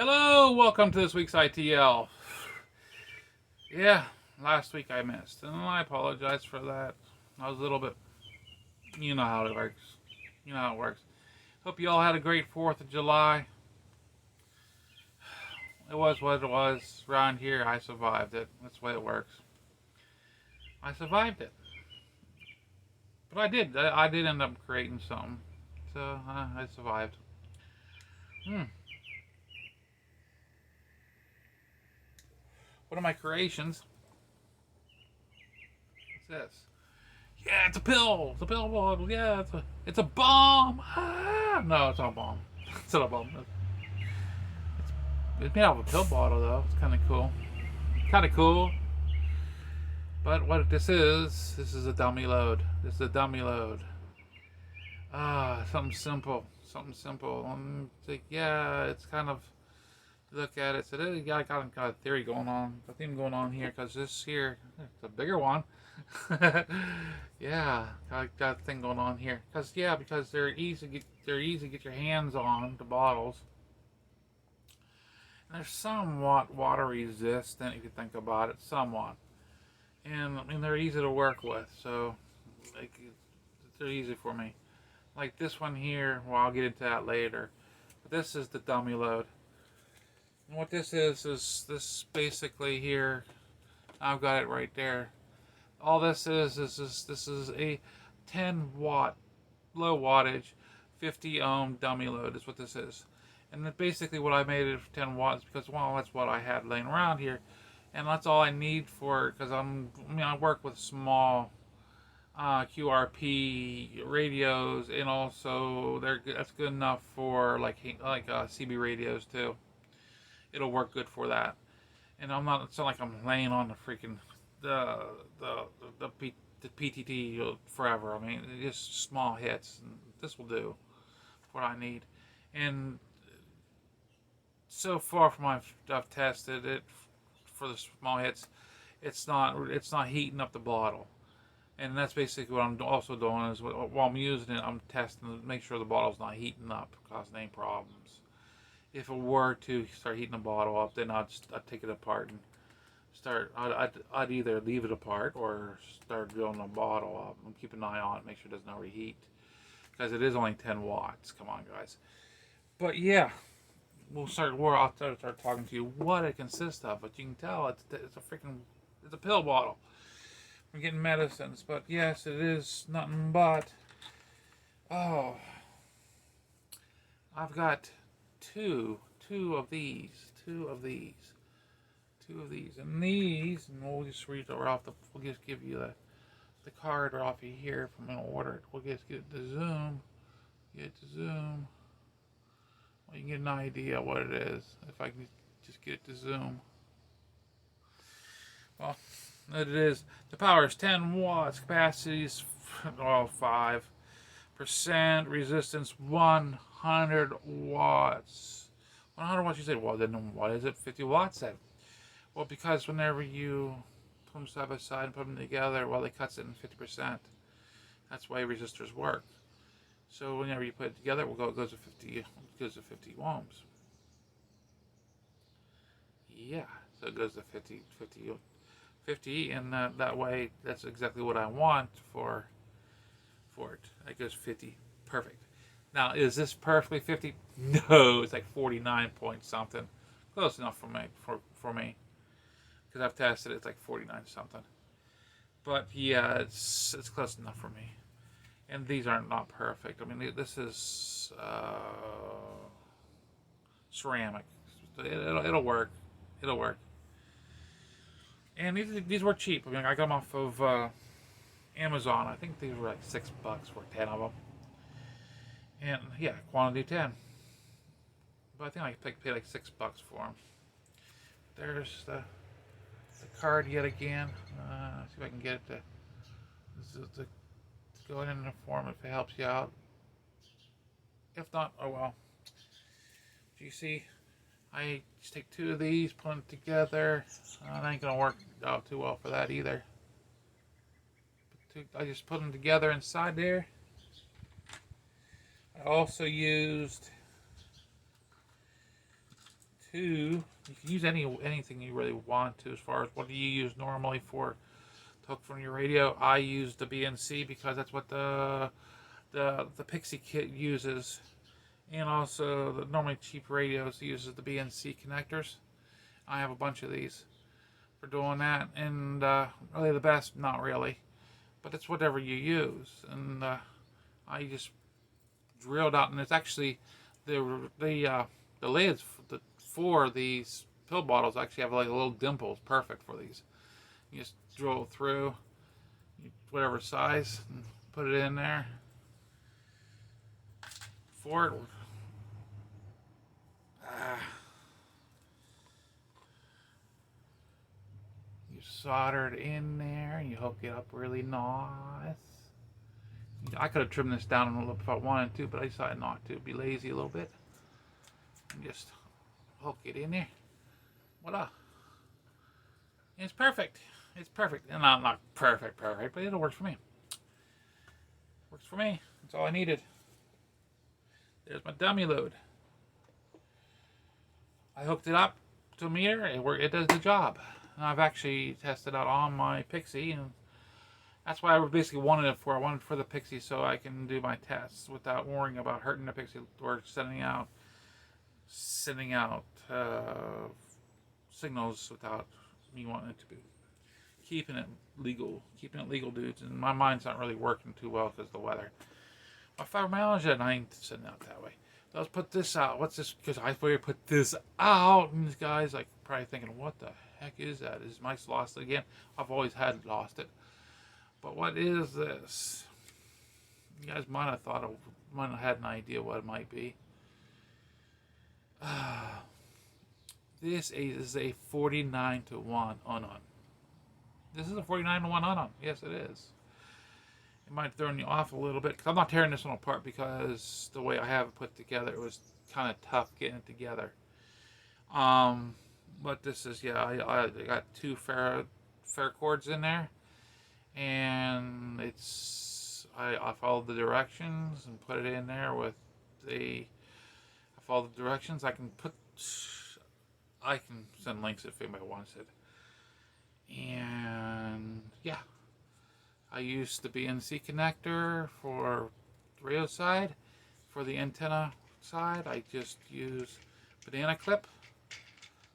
Hello, welcome to this week's ITL. Yeah, last week I missed, and I apologize for that. I was a little bit, you know how it works. You know how it works. Hope you all had a great 4th of July. It was what it was. Around here, I survived it. That's the way it works. I survived it. But I did. I did end up creating something. So, I survived. Hmm. One of my creations. What's this? Yeah, it's a pill. It's a pill bottle. Yeah, it's a bomb. Ah! No, it's not a bomb. It's not a bomb. It's made out of a pill bottle, though. It's kind of cool. Kind of cool. But what this is a dummy load. This is a dummy load. Something simple. Something simple. Yeah, it's kind of, look at it. So you got a theory going on. A theme going on here, because this here, it's a bigger one. Yeah, got a thing going on here. Because they're easy to get your hands on, the bottles. And they're somewhat water resistant if you think about it, somewhat. And I mean they're easy to work with, so like they're easy for me. Like this one here, well I'll get into that later. But this is the dummy load. And what this is this basically here. I've got it right there. All this is a 10 watt, low wattage, 50 ohm dummy load is what this is. And basically what I made it for 10 watts because, well, that's what I had laying around here. And that's all I need for it because I work with small QRP radios, and also that's good enough for like CB radios too. It'll work good for that. And it's not like I'm laying on the freaking the the the, P, the PTT forever. I mean, just small hits. And this will do what I need. And so far from I've tested it for the small hits, it's not heating up the bottle. And that's basically what I'm also doing is while I'm using it, I'm testing to make sure the bottle's not heating up, causing any problems. If it were to start heating the bottle up, then I'd take it apart and I'd either leave it apart or start drilling the bottle up and keep an eye on it, make sure it doesn't overheat, because it is only 10 watts. Come on, guys. But yeah, I'll start talking to you what it consists of. But you can tell it's a pill bottle. We're getting medicines, but yes, it is nothing but, oh, I've got two of these, and we'll just read it off we'll just give you the card right off of here if I'm gonna order it. We'll just get the zoom, Well, you can get an idea what it is if I can just get it to zoom. Well, it is. The power is 10 watts. Capacity is 5%. Resistance 100 watts. 100 watts. You say, well, then what is it? 50 watts then? Well, because whenever you put them side by side and put them together, well, it cuts it in 50%. That's why resistors work. So whenever you put it together, it goes to 50 ohms. Yeah, so it goes to 50, and that way, that's exactly what I want for it. It goes 50, perfect. Now, is this perfectly 50? No, it's like 49 point something. Close enough for me, because I've tested it. It's like 49 something. But yeah, it's close enough for me. And these are not perfect. I mean, this is ceramic. It'll work. It'll work. And these were cheap. I mean, I got them off of Amazon. I think these were like $6 for 10 of them. And yeah, quantity 10. But I think I paid like $6 for them. There's the card yet again. See if I can get it to go in the form if it helps you out. If not, oh well. Do you see? I just take two of these, put them together. It ain't gonna work out too well for that either. I just put them together inside there. I also used You can use anything you really want to. As far as what do you use normally for to hook from your radio? I use the BNC because that's what the Pixie kit uses, and also the normally cheap radios uses the BNC connectors. I have a bunch of these for doing that, and really the best, not really, but it's whatever you use. And I just drilled out, and it's actually the lids for these pill bottles actually have like a little dimples, perfect for these. You just drill through whatever size and put it in there for it. You solder it in there and you hook it up really nice. I could have trimmed this down a little if I wanted to, but I decided not to. Be lazy a little bit. And just hook it in there. Voila. It's perfect. It's perfect. And not perfect, but it'll work for me. Works for me. That's all I needed. There's my dummy load. I hooked it up to a meter. It does the job. And I've actually tested out on my Pixie, and that's why I basically wanted it for. I wanted it for the Pixie so I can do my tests without worrying about hurting the Pixie or sending out signals without me wanting it to be. Keeping it legal, dudes. And my mind's not really working too well because of the weather. My fibromyalgia, and I ain't sitting out that way. So let's put this out. What's this? Because I put this out, and this guy's like probably thinking, "What the heck is that? Is Mike's lost it again?" I've always had lost it. But what is this? You guys might have had an idea what it might be. This is a 49-to-1 on. This is a 49-to-1 on. Yes, it is. It might throw you off a little bit. Cause I'm not tearing this one apart because the way I have it put together, it was kind of tough getting it together. But this is, yeah, I got two fair cords in there. And I followed the directions and put it in there with I followed the directions. I can send links if anybody wants it. And yeah, I used the BNC connector for the radio side. For the antenna side, I just use banana clip.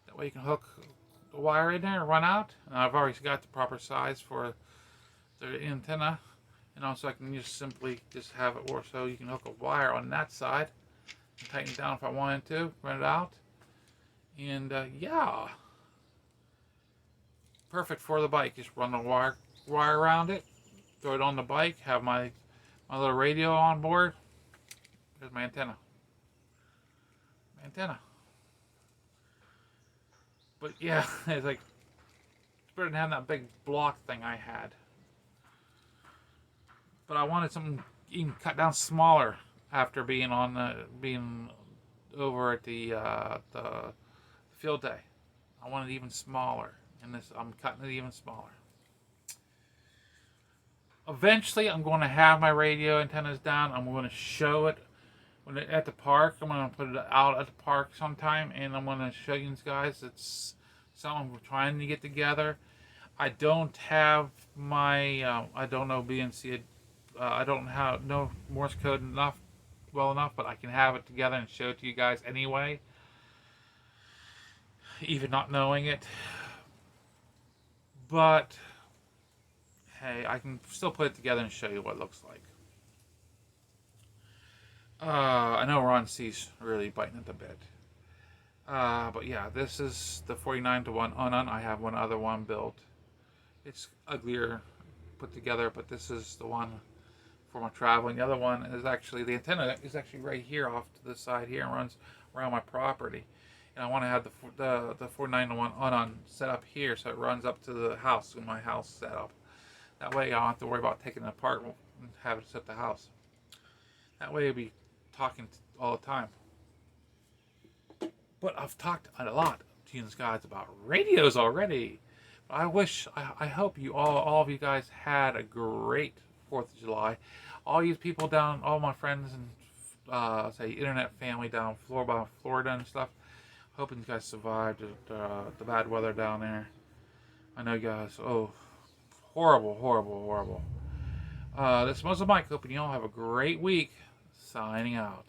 That way you can hook the wire in there and run out. And I've already got the proper size for the antenna, and also I can just simply have it, or so you can hook a wire on that side and tighten it down if I wanted to, run it out, and yeah, perfect for the bike. Just run the wire around it, throw it on the bike, have my little radio on board. There's my antenna. But yeah, it's like it's better than having that big block thing I had. But I wanted something even cut down smaller after being over at the field day. I wanted it even smaller, and this I'm cutting it even smaller. Eventually, I'm going to have my radio antennas down. I'm going to show it at the park. I'm going to put it out at the park sometime, and I'm going to show you guys. It's something we're trying to get together. I don't have my I don't know BNC. I don't know Morse code well enough, but I can have it together and show it to you guys anyway, even not knowing it. But hey, I can still put it together and show you what it looks like. I know Ron C's really biting at the bit. But yeah, this is the 49-to-1 on. I have one other one built. It's uglier put together, but this is the one for my traveling. The other one is actually, the antenna is actually right here off to the side here and runs around my property. And I want to have the 49-to-1 on set up here so it runs up to the house in my house setup. That way I don't have to worry about taking it apart and having it set up the house. That way I'll be talking all the time. But I've talked a lot to you guys about radios already. But I hope you all of you guys had a great 4th of July. All you people all my friends and say internet family down in Florida and stuff. Hoping you guys survived the bad weather down there. I know you guys. Oh, horrible, horrible, horrible. This is Mike. Hoping you all have a great week. Signing out.